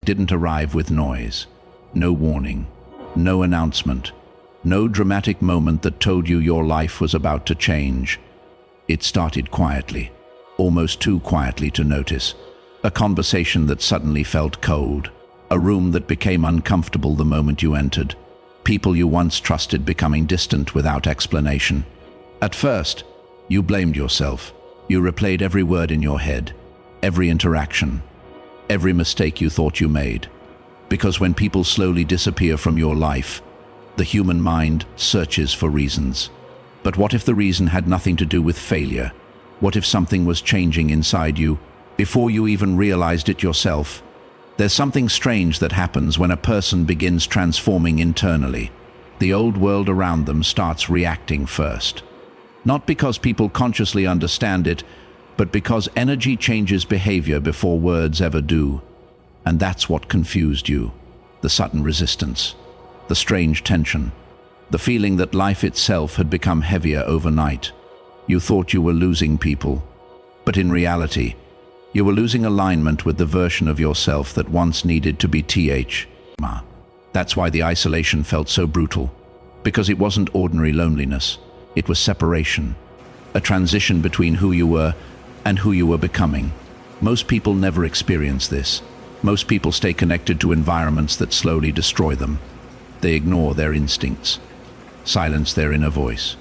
didn't arrive with noise. No warning, no announcement, no dramatic moment that told you your life was about to change. It started quietly, almost too quietly to notice. A conversation that suddenly felt cold. A room that became uncomfortable the moment you entered. People you once trusted becoming distant without explanation. At first, you blamed yourself. You replayed every word in your head, every interaction, every mistake you thought you made. Because when people slowly disappear from your life, the human mind searches for reasons. But what if the reason had nothing to do with failure? What if something was changing inside you before you even realized it yourself? There's something strange that happens when a person begins transforming internally. The old world around them starts reacting first. Not because people consciously understand it, but because energy changes behavior before words ever do. And that's what confused you. The sudden resistance, the strange tension, the feeling that life itself had become heavier overnight. You thought you were losing people, but in reality, you were losing alignment with the version of yourself that once needed to be That's why the isolation felt so brutal, because it wasn't ordinary loneliness, it was separation, a transition between who you were and who you were becoming. Most people never experience this. Most people stay connected to environments that slowly destroy them. They ignore their instincts, silence their inner voice,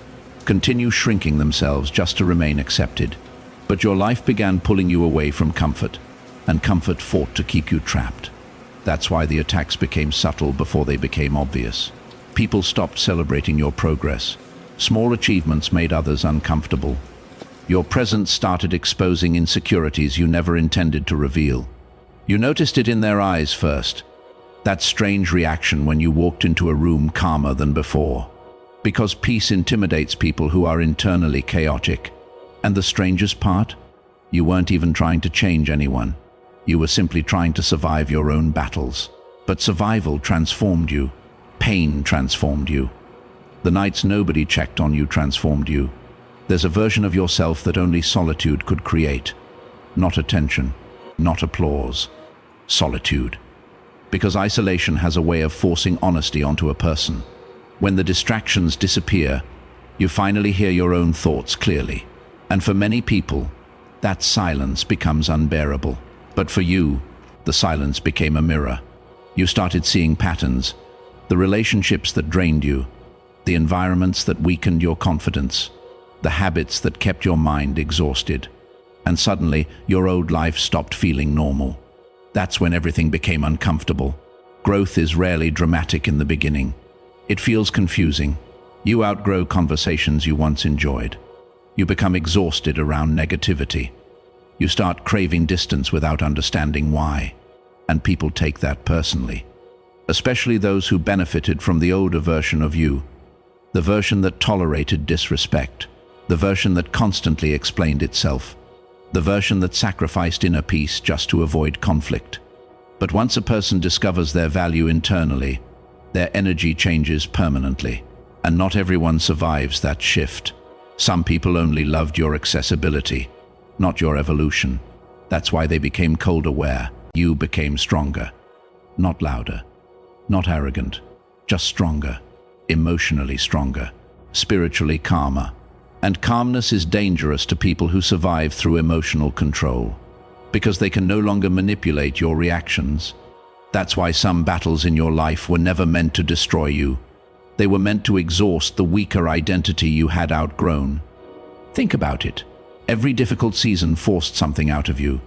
continue shrinking themselves just to remain accepted. But your life began pulling you away from comfort, and comfort fought to keep you trapped. That's why the attacks became subtle before they became obvious. People stopped celebrating your progress. Small achievements made others uncomfortable. Your presence started exposing insecurities you never intended to reveal. You noticed it in their eyes first. That strange reaction when you walked into a room calmer than before. Because peace intimidates people who are internally chaotic. And the strangest part? You weren't even trying to change anyone. You were simply trying to survive your own battles. But survival transformed you. Pain transformed you. The nights nobody checked on you transformed you. There's a version of yourself that only solitude could create. Not attention, not applause. Solitude. Because isolation has a way of forcing honesty onto a person. When the distractions disappear, you finally hear your own thoughts clearly. And for many people, that silence becomes unbearable. But for you, the silence became a mirror. You started seeing patterns, the relationships that drained you, the environments that weakened your confidence, the habits that kept your mind exhausted. And suddenly, your old life stopped feeling normal. That's when everything became uncomfortable. Growth is rarely dramatic in the beginning. It feels confusing. You outgrow conversations you once enjoyed. You become exhausted around negativity. You start craving distance without understanding why. And people take that personally. Especially those who benefited from the older version of you. The version that tolerated disrespect. The version that constantly explained itself. The version that sacrificed inner peace just to avoid conflict. But once a person discovers their value internally, their energy changes permanently. And not everyone survives that shift. Some people only loved your accessibility, not your evolution. That's why they became cold aware. You became stronger. Not louder, not arrogant, just stronger, emotionally stronger, spiritually calmer. And calmness is dangerous to people who survive through emotional control, because they can no longer manipulate your reactions. That's why some battles in your life were never meant to destroy you. They were meant to exhaust the weaker identity you had outgrown. Think about it. Every difficult season forced something out of you.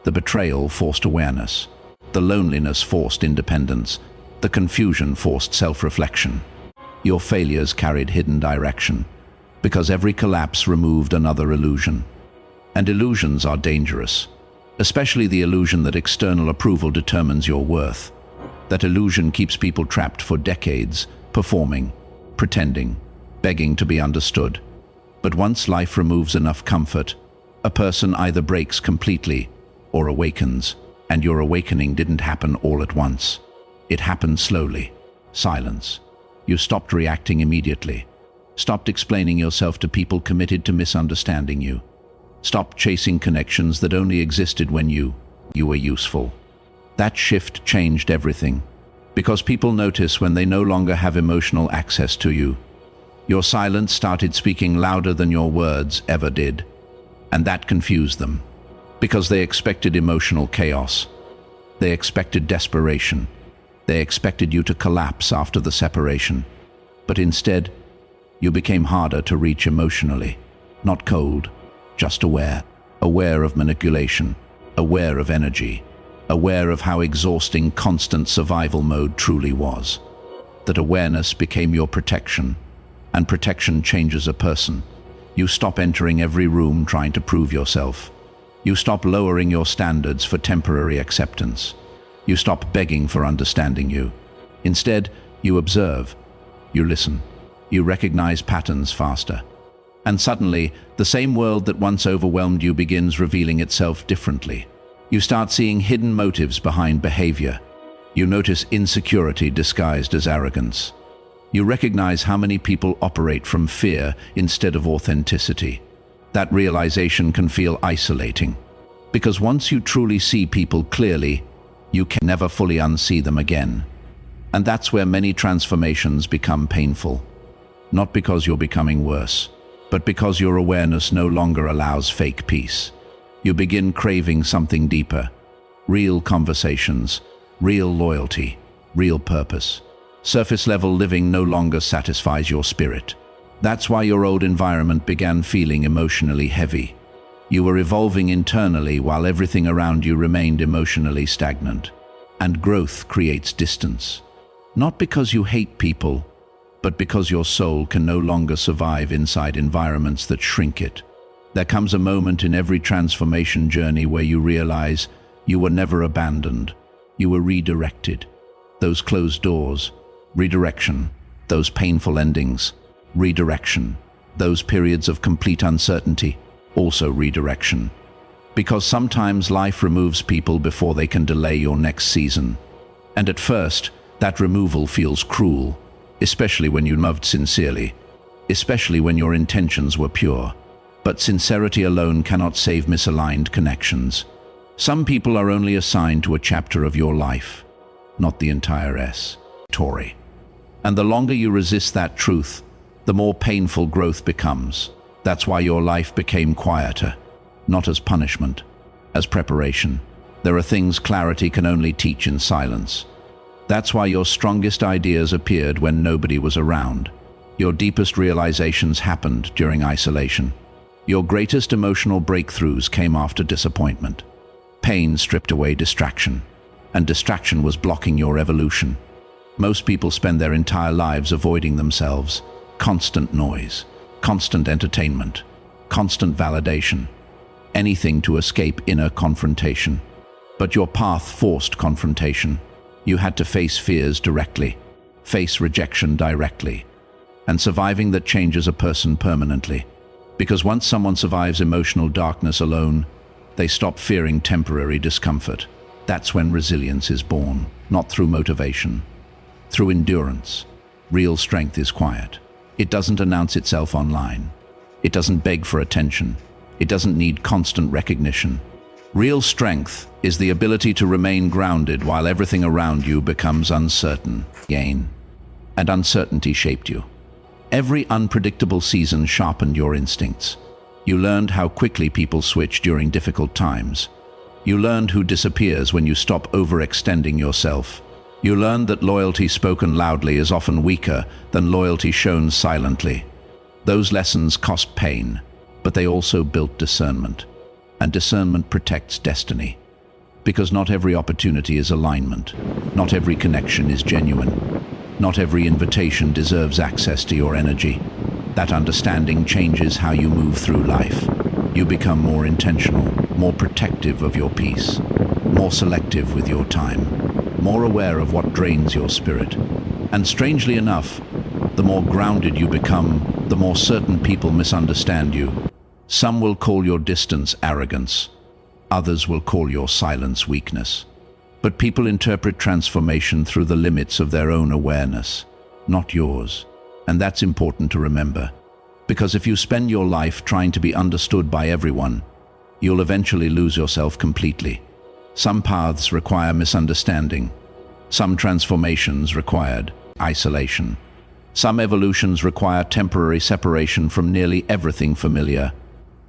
The betrayal forced awareness. The loneliness forced independence. The confusion forced self-reflection. Your failures carried hidden direction, because every collapse removed another illusion. And illusions are dangerous, especially the illusion that external approval determines your worth. That illusion keeps people trapped for decades, performing, pretending, begging to be understood. But once life removes enough comfort, a person either breaks completely or awakens. And your awakening didn't happen all at once. It happened slowly. Silence. You stopped reacting immediately. Stopped explaining yourself to people committed to misunderstanding you. Stopped chasing connections that only existed when you were useful. That shift changed everything. Because people notice when they no longer have emotional access to you. Your silence started speaking louder than your words ever did. And that confused them. Because they expected emotional chaos. They expected desperation. They expected you to collapse after the separation. But instead, you became harder to reach emotionally. Not cold, just aware. Aware of manipulation. Aware of energy. Aware of how exhausting constant survival mode truly was. That awareness became your protection. And protection changes a person. You stop entering every room trying to prove yourself. You stop lowering your standards for temporary acceptance. You stop begging for understanding you. Instead, you observe. You listen. You recognize patterns faster. And suddenly, the same world that once overwhelmed you begins revealing itself differently. You start seeing hidden motives behind behavior. You notice insecurity disguised as arrogance. You recognize how many people operate from fear instead of authenticity. That realization can feel isolating. Because once you truly see people clearly, you can never fully unsee them again. And that's where many transformations become painful. Not because you're becoming worse, but because your awareness no longer allows fake peace. You begin craving something deeper. Real conversations, real loyalty, real purpose. Surface-level living no longer satisfies your spirit. That's why your old environment began feeling emotionally heavy. You were evolving internally while everything around you remained emotionally stagnant. And growth creates distance. Not because you hate people, but because your soul can no longer survive inside environments that shrink it. There comes a moment in every transformation journey where you realize you were never abandoned. You were redirected. Those closed doors, redirection. Those painful endings, redirection. Those periods of complete uncertainty, also redirection. Because sometimes life removes people before they can delay your next season. And at first, that removal feels cruel, especially when you loved sincerely, especially when your intentions were pure. But sincerity alone cannot save misaligned connections. Some people are only assigned to a chapter of your life, not the entire story. And the longer you resist that truth, the more painful growth becomes. That's why your life became quieter, not as punishment, as preparation. There are things clarity can only teach in silence. That's why your strongest ideas appeared when nobody was around. Your deepest realizations happened during isolation. Your greatest emotional breakthroughs came after disappointment. Pain stripped away distraction, and distraction was blocking your evolution. Most people spend their entire lives avoiding themselves. Constant noise, constant entertainment, constant validation. Anything to escape inner confrontation. But your path forced confrontation. You had to face fears directly, face rejection directly, and surviving that changes a person permanently. Because once someone survives emotional darkness alone, they stop fearing temporary discomfort. That's when resilience is born, not through motivation, through endurance. Real strength is quiet. It doesn't announce itself online. It doesn't beg for attention. It doesn't need constant recognition. Real strength is the ability to remain grounded while everything around you becomes uncertain. And uncertainty shaped you. Every unpredictable season sharpened your instincts. You learned how quickly people switch during difficult times. You learned who disappears when you stop overextending yourself. You learned that loyalty spoken loudly is often weaker than loyalty shown silently. Those lessons cost pain, but they also built discernment. And discernment protects destiny. Because not every opportunity is alignment. Not every connection is genuine. Not every invitation deserves access to your energy. That understanding changes how you move through life. You become more intentional, more protective of your peace, more selective with your time, more aware of what drains your spirit. And strangely enough, the more grounded you become, the more certain people misunderstand you. Some will call your distance arrogance. Others will call your silence weakness. But people interpret transformation through the limits of their own awareness, not yours. And that's important to remember. Because if you spend your life trying to be understood by everyone, you'll eventually lose yourself completely. Some paths require misunderstanding. Some transformations required isolation. Some evolutions require temporary separation from nearly everything familiar.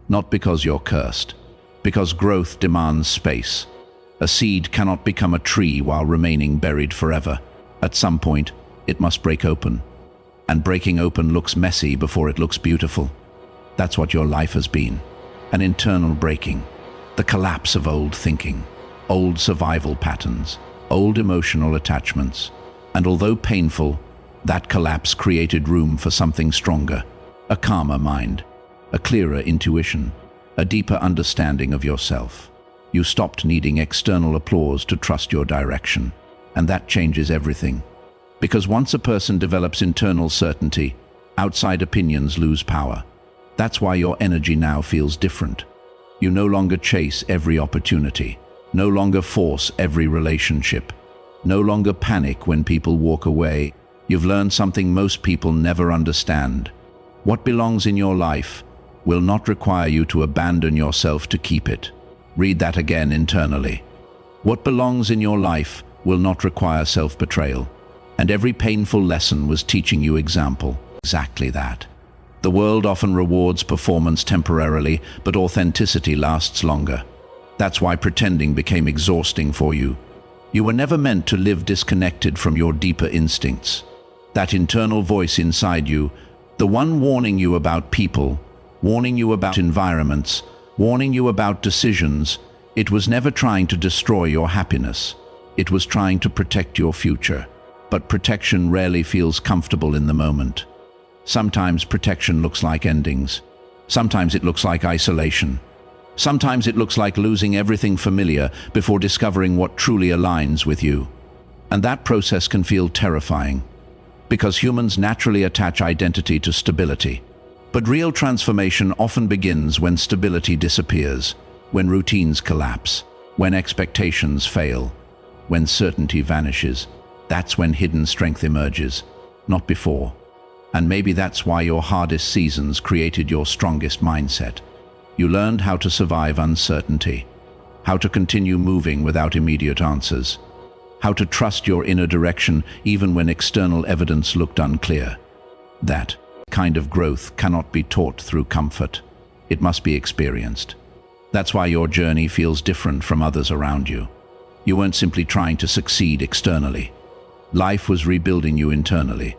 Not because you're cursed, because growth demands space. A seed cannot become a tree while remaining buried forever. At some point, it must break open. And breaking open looks messy before it looks beautiful. That's what your life has been. An internal breaking. The collapse of old thinking, old survival patterns, old emotional attachments. And although painful, that collapse created room for something stronger. A calmer mind, a clearer intuition, a deeper understanding of yourself. You stopped needing external applause to trust your direction. And that changes everything. Because once a person develops internal certainty, outside opinions lose power. That's why your energy now feels different. You no longer chase every opportunity, no longer force every relationship, no longer panic when people walk away. You've learned something most people never understand. What belongs in your life will not require you to abandon yourself to keep it. Read that again internally. What belongs in your life will not require self-betrayal. And every painful lesson was teaching you exactly that. The world often rewards performance temporarily, but authenticity lasts longer. That's why pretending became exhausting for you. You were never meant to live disconnected from your deeper instincts. That internal voice inside you, the one warning you about people, warning you about environments, warning you about decisions, it was never trying to destroy your happiness. It was trying to protect your future. But protection rarely feels comfortable in the moment. Sometimes protection looks like endings. Sometimes it looks like isolation. Sometimes it looks like losing everything familiar before discovering what truly aligns with you. And that process can feel terrifying, because humans naturally attach identity to stability. But real transformation often begins when stability disappears, when routines collapse, when expectations fail, when certainty vanishes. That's when hidden strength emerges, not before. And maybe that's why your hardest seasons created your strongest mindset. You learned how to survive uncertainty, how to continue moving without immediate answers, how to trust your inner direction even when external evidence looked unclear. That kind of growth cannot be taught through comfort. It must be experienced. That's why your journey feels different from others around you. You weren't simply trying to succeed externally. Life was rebuilding you internally.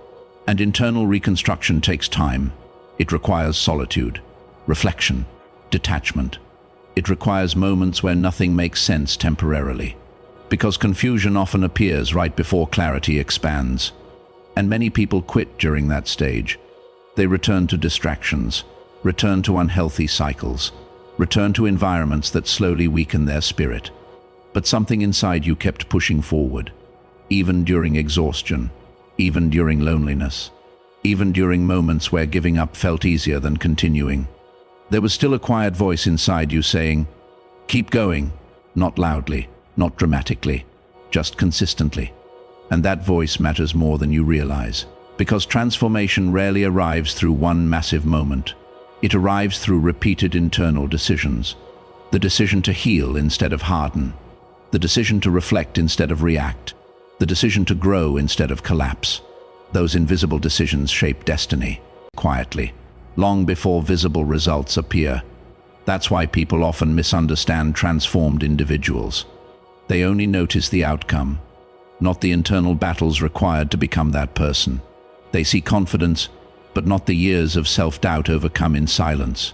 And internal reconstruction takes time. It requires solitude, reflection, detachment. It requires moments where nothing makes sense temporarily. Because confusion often appears right before clarity expands. And many people quit during that stage. They return to distractions, return to unhealthy cycles, return to environments that slowly weaken their spirit. But something inside you kept pushing forward, even during exhaustion, even during loneliness, even during moments where giving up felt easier than continuing. There was still a quiet voice inside you saying, "Keep going," not loudly, not dramatically, just consistently. And that voice matters more than you realize, because transformation rarely arrives through one massive moment. It arrives through repeated internal decisions. The decision to heal instead of harden, the decision to reflect instead of react, the decision to grow instead of collapse. Those invisible decisions shape destiny, quietly, long before visible results appear. That's why people often misunderstand transformed individuals. They only notice the outcome, not the internal battles required to become that person. They see confidence, but not the years of self-doubt overcome in silence.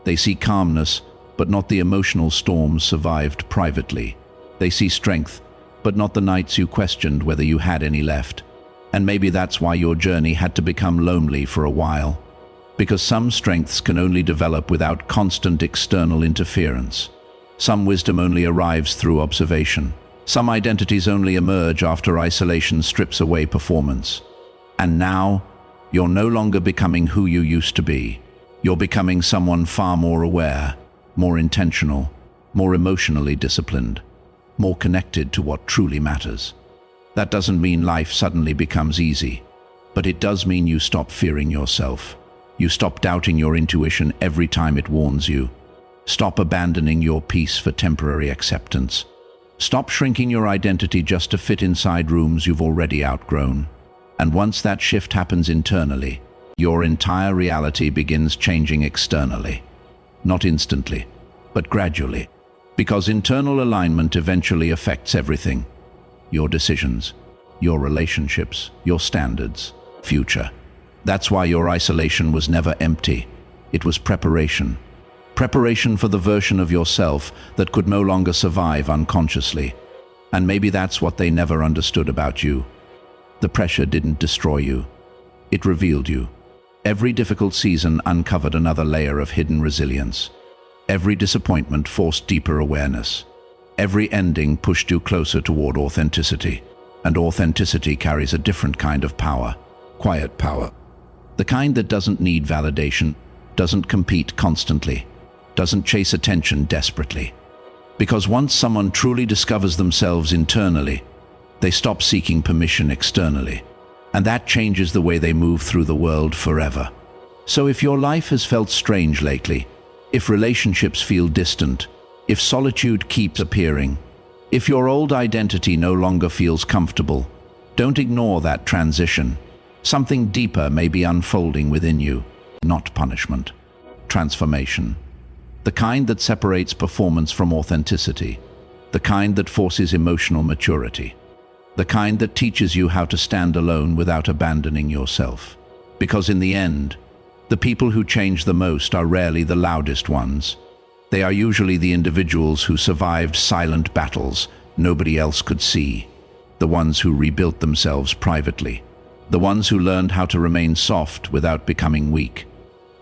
They see calmness, but not the emotional storms survived privately. They see strength, but not the nights you questioned whether you had any left. And maybe that's why your journey had to become lonely for a while. Because some strengths can only develop without constant external interference. Some wisdom only arrives through observation. Some identities only emerge after isolation strips away performance. And now, you're no longer becoming who you used to be. You're becoming someone far more aware, more intentional, more emotionally disciplined, more connected to what truly matters. That doesn't mean life suddenly becomes easy, but it does mean you stop fearing yourself. You stop doubting your intuition every time it warns you. Stop abandoning your peace for temporary acceptance. Stop shrinking your identity just to fit inside rooms you've already outgrown. And once that shift happens internally, your entire reality begins changing externally. Not instantly, but gradually. Because internal alignment eventually affects everything. Your decisions, your relationships, your standards, future. That's why your isolation was never empty. It was preparation. Preparation for the version of yourself that could no longer survive unconsciously. And maybe that's what they never understood about you. The pressure didn't destroy you. It revealed you. Every difficult season uncovered another layer of hidden resilience. Every disappointment forced deeper awareness. Every ending pushed you closer toward authenticity. And authenticity carries a different kind of power. Quiet power. The kind that doesn't need validation, doesn't compete constantly, doesn't chase attention desperately. Because once someone truly discovers themselves internally, they stop seeking permission externally. And that changes the way they move through the world forever. So if your life has felt strange lately, if relationships feel distant, if solitude keeps appearing, if your old identity no longer feels comfortable, don't ignore that transition. Something deeper may be unfolding within you, not punishment. Transformation. The kind that separates performance from authenticity. The kind that forces emotional maturity. The kind that teaches you how to stand alone without abandoning yourself. Because in the end, the people who change the most are rarely the loudest ones. They are usually the individuals who survived silent battles nobody else could see. The ones who rebuilt themselves privately. The ones who learned how to remain soft without becoming weak.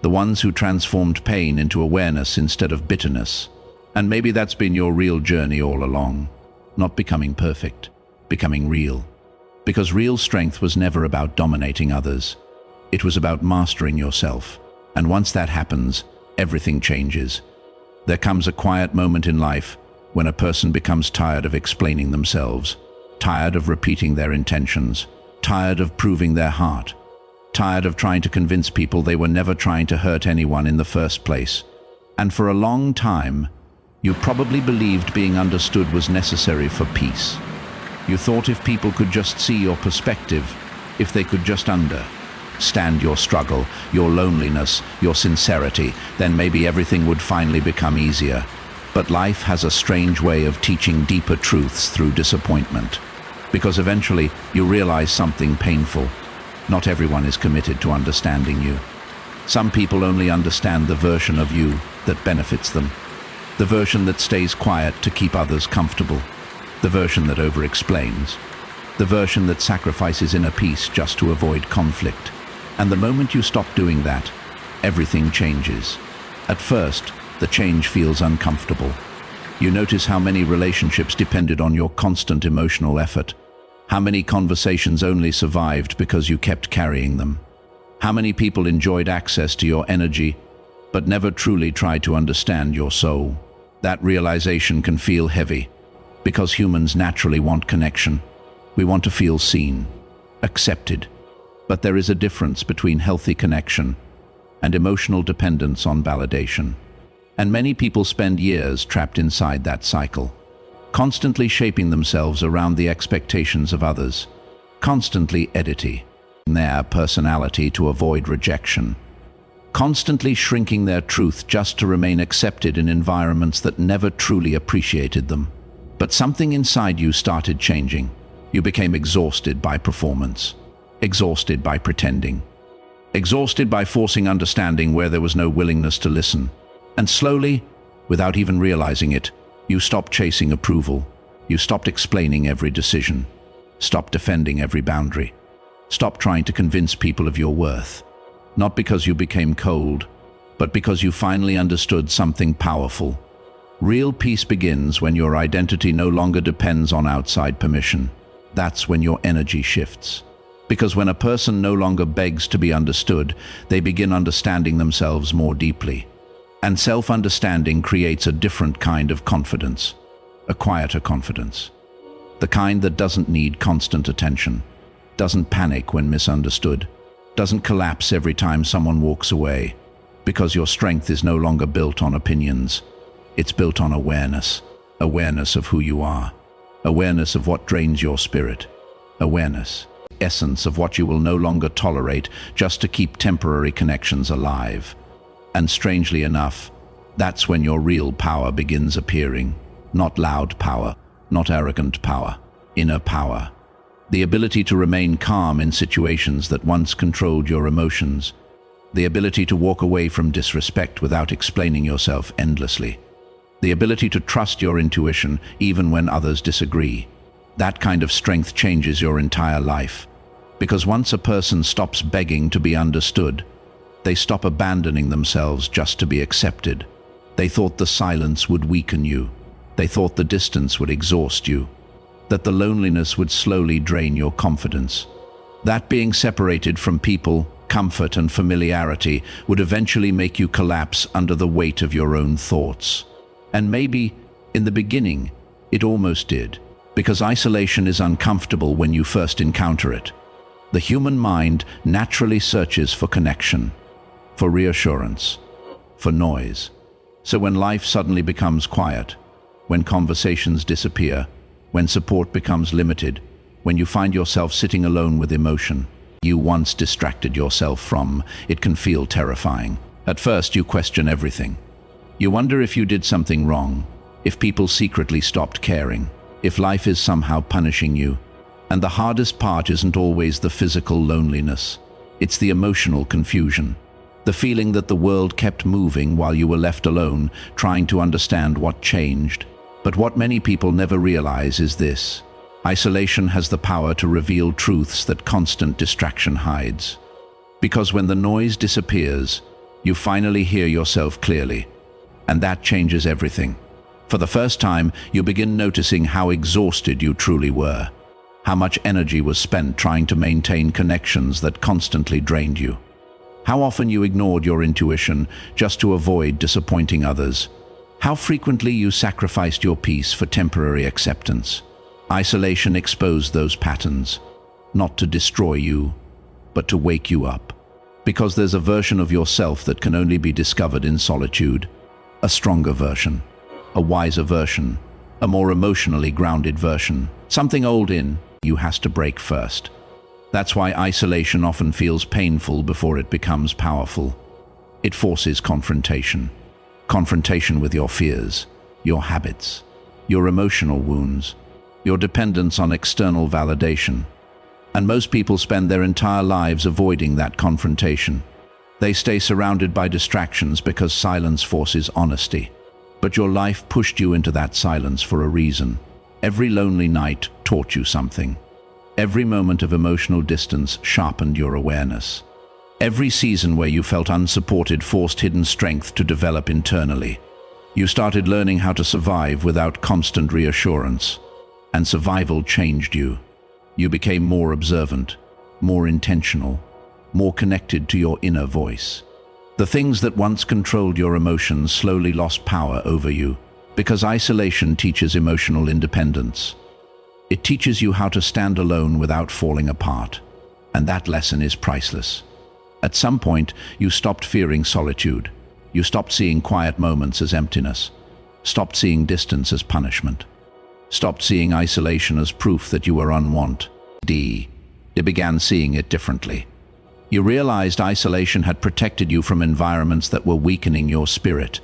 The ones who transformed pain into awareness instead of bitterness. And maybe that's been your real journey all along. Not becoming perfect, becoming real. Because real strength was never about dominating others. It was about mastering yourself. And once that happens, everything changes. There comes a quiet moment in life when a person becomes tired of explaining themselves, tired of repeating their intentions, tired of proving their heart, tired of trying to convince people they were never trying to hurt anyone in the first place. And for a long time, you probably believed being understood was necessary for peace. You thought if people could just see your perspective, if they could just understand your struggle, your loneliness, your sincerity, then maybe everything would finally become easier. But life has a strange way of teaching deeper truths through disappointment. Because eventually you realize something painful. Not everyone is committed to understanding you. Some people only understand the version of you that benefits them. The version that stays quiet to keep others comfortable. The version that over-explains. The version that sacrifices inner peace just to avoid conflict. And the moment you stop doing that, everything changes. At first, the change feels uncomfortable. You notice how many relationships depended on your constant emotional effort. How many conversations only survived because you kept carrying them. How many people enjoyed access to your energy, but never truly tried to understand your soul. That realization can feel heavy, because humans naturally want connection. We want to feel seen, accepted. But there is a difference between healthy connection and emotional dependence on validation. And many people spend years trapped inside that cycle, constantly shaping themselves around the expectations of others, constantly editing their personality to avoid rejection, constantly shrinking their truth just to remain accepted in environments that never truly appreciated them. But something inside you started changing. You became exhausted by performance, exhausted by pretending, exhausted by forcing understanding where there was no willingness to listen. And slowly, without even realizing it, you stopped chasing approval. You stopped explaining every decision, stopped defending every boundary, stopped trying to convince people of your worth. Not because you became cold, but because you finally understood something powerful. Real peace begins when your identity no longer depends on outside permission. That's when your energy shifts. Because when a person no longer begs to be understood, they begin understanding themselves more deeply. And self-understanding creates a different kind of confidence, a quieter confidence. The kind that doesn't need constant attention, doesn't panic when misunderstood, doesn't collapse every time someone walks away, because your strength is no longer built on opinions. It's built on awareness, awareness of who you are, Awareness of what drains your spirit. Awareness, essence of what you will no longer tolerate just to keep temporary connections alive. And strangely enough, that's when your real power begins appearing. Not loud power, not arrogant power, inner power. The ability to remain calm in situations that once controlled your emotions. The ability to walk away from disrespect without explaining yourself endlessly. The ability to trust your intuition even when others disagree. That kind of strength changes your entire life. Because once a person stops begging to be understood, they stop abandoning themselves just to be accepted. They thought the silence would weaken you. They thought the distance would exhaust you. That the loneliness would slowly drain your confidence. That being separated from people, comfort and familiarity would eventually make you collapse under the weight of your own thoughts. And maybe, in the beginning, it almost did, because isolation is uncomfortable when you first encounter it. The human mind naturally searches for connection, for reassurance, for noise. So when life suddenly becomes quiet, when conversations disappear, when support becomes limited, when you find yourself sitting alone with emotion you once distracted yourself from, it can feel terrifying. At first, you question everything. You wonder if you did something wrong, if people secretly stopped caring, if life is somehow punishing you. And the hardest part isn't always the physical loneliness. It's the emotional confusion. The feeling that the world kept moving while you were left alone, trying to understand what changed. But what many people never realize is this: isolation has the power to reveal truths that constant distraction hides. Because when the noise disappears, you finally hear yourself clearly. And that changes everything. For the first time, you begin noticing how exhausted you truly were. How much energy was spent trying to maintain connections that constantly drained you. How often you ignored your intuition just to avoid disappointing others. How frequently you sacrificed your peace for temporary acceptance. Isolation exposed those patterns, not to destroy you, but to wake you up. Because there's a version of yourself that can only be discovered in solitude. A stronger version, a wiser version, a more emotionally grounded version. Something old in you has to break first. That's why isolation often feels painful before it becomes powerful. It forces confrontation. Confrontation with your fears, your habits, your emotional wounds, your dependence on external validation. And most people spend their entire lives avoiding that confrontation. They stay surrounded by distractions because silence forces honesty. But your life pushed you into that silence for a reason. Every lonely night taught you something. Every moment of emotional distance sharpened your awareness. Every season where you felt unsupported forced hidden strength to develop internally. You started learning how to survive without constant reassurance. And survival changed you. You became more observant, more intentional, more connected to your inner voice. The things that once controlled your emotions slowly lost power over you, because isolation teaches emotional independence. It teaches you how to stand alone without falling apart, and that lesson is priceless. At some point, you stopped fearing solitude. You stopped seeing quiet moments as emptiness, stopped seeing distance as punishment, stopped seeing isolation as proof that you were unwanted. You began seeing it differently. You realized isolation had protected you from environments that were weakening your spirit,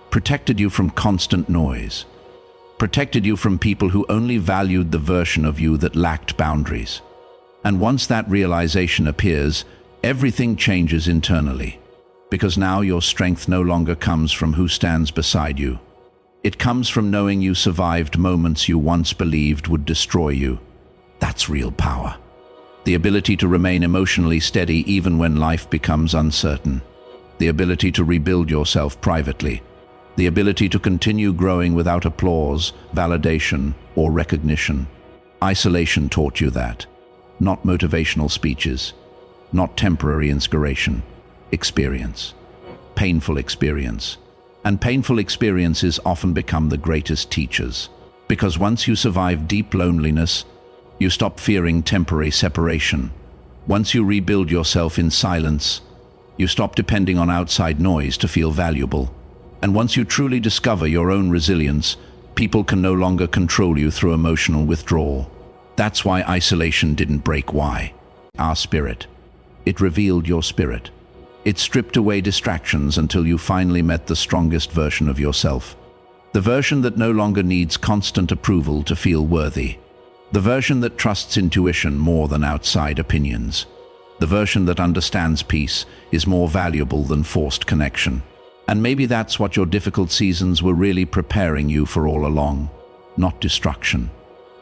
protected you from constant noise, protected you from people who only valued the version of you that lacked boundaries. And once that realization appears, everything changes internally, because now your strength no longer comes from who stands beside you. It comes from knowing you survived moments you once believed would destroy you. That's real power. The ability to remain emotionally steady even when life becomes uncertain. The ability to rebuild yourself privately. The ability to continue growing without applause, validation, or recognition. Isolation taught you that. Not motivational speeches. Not temporary inspiration. Experience. Painful experience. And painful experiences often become the greatest teachers. Because once you survive deep loneliness, you stop fearing temporary separation. Once you rebuild yourself in silence, you stop depending on outside noise to feel valuable. And once you truly discover your own resilience, People can no longer control you through emotional withdrawal. That's why isolation didn't break why. Our spirit. It revealed your spirit. It stripped away distractions until you finally met the strongest version of yourself. The version that no longer needs constant approval to feel worthy. The version that trusts intuition more than outside opinions. The version that understands peace is more valuable than forced connection. And maybe that's what your difficult seasons were really preparing you for all along. Not destruction.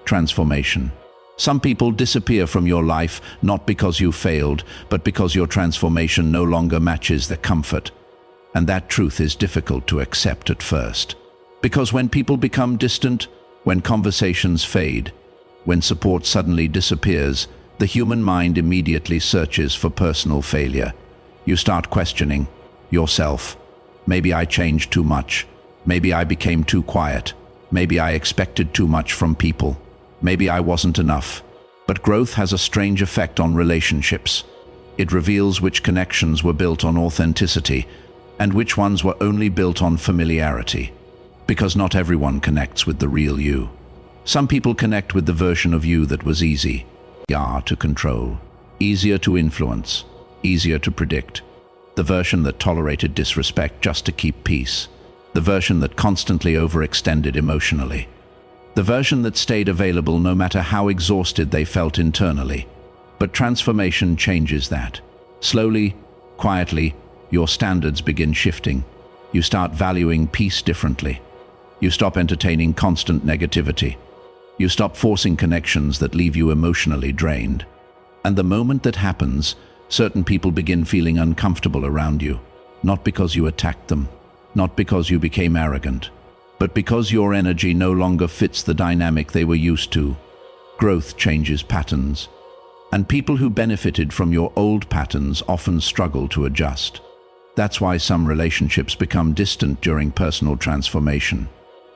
Transformation. Some people disappear from your life not because you failed, but because your transformation no longer matches their comfort. And that truth is difficult to accept at first. Because when people become distant, when conversations fade, when support suddenly disappears, the human mind immediately searches for personal failure. You start questioning yourself. Maybe I changed too much. Maybe I became too quiet. Maybe I expected too much from people. Maybe I wasn't enough. But growth has a strange effect on relationships. It reveals which connections were built on authenticity and which ones were only built on familiarity. Because not everyone connects with the real you. Some people connect with the version of you that was easier to control, easier to influence, easier to predict. The version that tolerated disrespect just to keep peace. The version that constantly overextended emotionally. The version that stayed available no matter how exhausted they felt internally. But transformation changes that. Slowly, quietly, your standards begin shifting. You start valuing peace differently. You stop entertaining constant negativity. You stop forcing connections that leave you emotionally drained. And the moment that happens, certain people begin feeling uncomfortable around you. Not because you attacked them, not because you became arrogant, but because your energy no longer fits the dynamic they were used to. Growth changes patterns. And people who benefited from your old patterns often struggle to adjust. That's why some relationships become distant during personal transformation.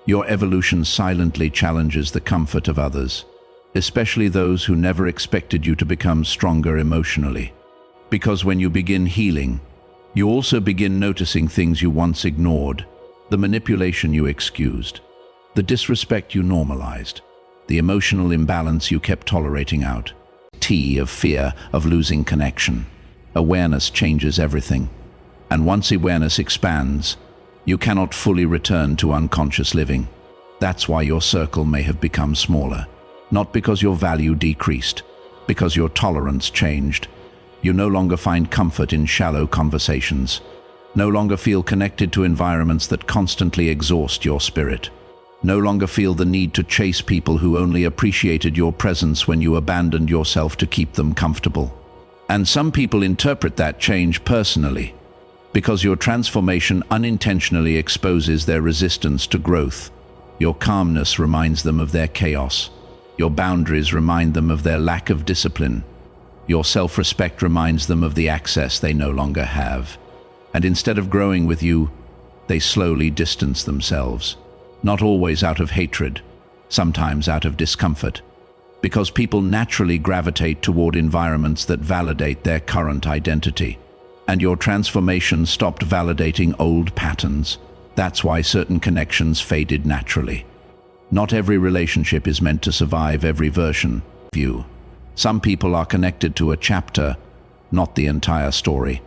Your evolution silently challenges the comfort of others, especially those who never expected you to become stronger emotionally. Because when you begin healing, you also begin noticing things you once ignored, the manipulation you excused, the disrespect you normalized, the emotional imbalance you kept tolerating out. Of fear of losing connection. Awareness changes everything. And once awareness expands, you cannot fully return to unconscious living. That's why your circle may have become smaller. Not because your value decreased, because your tolerance changed. You no longer find comfort in shallow conversations. No longer feel connected to environments that constantly exhaust your spirit. No longer feel the need to chase people who only appreciated your presence when you abandoned yourself to keep them comfortable. And some people interpret that change personally, because your transformation unintentionally exposes their resistance to growth. Your calmness reminds them of their chaos. Your boundaries remind them of their lack of discipline. Your self-respect reminds them of the access they no longer have. And instead of growing with you, they slowly distance themselves. Not always out of hatred, sometimes out of discomfort. Because people naturally gravitate toward environments that validate their current identity. And your transformation stopped validating old patterns. That's why certain connections faded naturally. Not every relationship is meant to survive every version of you. Some people are connected to a chapter, not the entire story.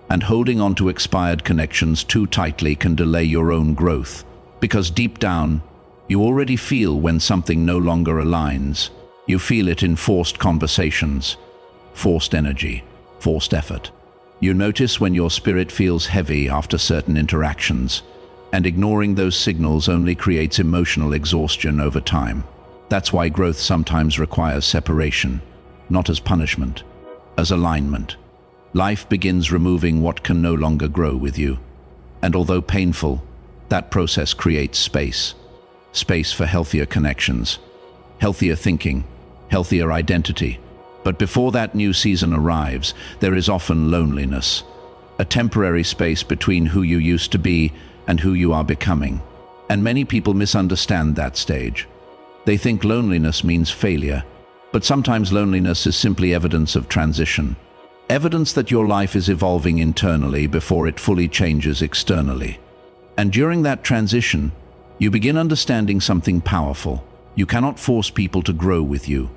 And holding on to expired connections too tightly can delay your own growth. Because deep down, you already feel when something no longer aligns. You feel it in forced conversations, forced energy, forced effort. You notice when your spirit feels heavy after certain interactions, and ignoring those signals only creates emotional exhaustion over time. That's why growth sometimes requires separation, not as punishment, as alignment. Life begins removing what can no longer grow with you. And although painful, that process creates space. Space for healthier connections, healthier thinking, healthier identity. But before that new season arrives, there is often loneliness. A temporary space between who you used to be and who you are becoming. And many people misunderstand that stage. They think loneliness means failure. But sometimes loneliness is simply evidence of transition. Evidence that your life is evolving internally before it fully changes externally. And during that transition, You begin understanding something powerful. You cannot force people to grow with you.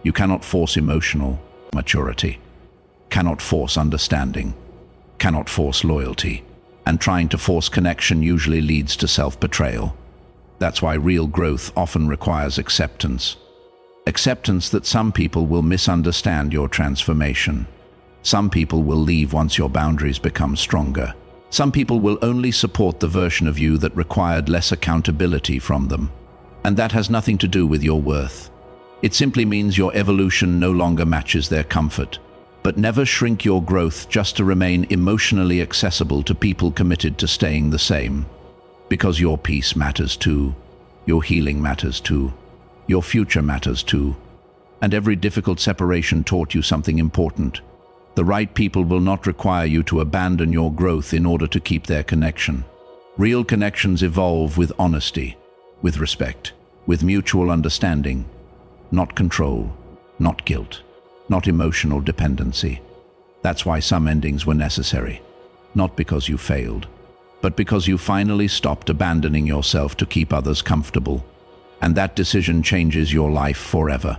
You cannot force emotional maturity, cannot force understanding, cannot force loyalty. And trying to force connection usually leads to self-betrayal. That's why real growth often requires acceptance. Acceptance that some people will misunderstand your transformation. Some people will leave once your boundaries become stronger. Some people will only support the version of you that required less accountability from them. And that has nothing to do with your worth. It simply means your evolution no longer matches their comfort. But never shrink your growth just to remain emotionally accessible to people committed to staying the same. Because your peace matters too. Your healing matters too. Your future matters too. And every difficult separation taught you something important. The right people will not require you to abandon your growth in order to keep their connection. Real connections evolve with honesty, with respect, with mutual understanding, not control, not guilt, not emotional dependency. That's why some endings were necessary, not because you failed, but because you finally stopped abandoning yourself to keep others comfortable. And that decision changes your life forever.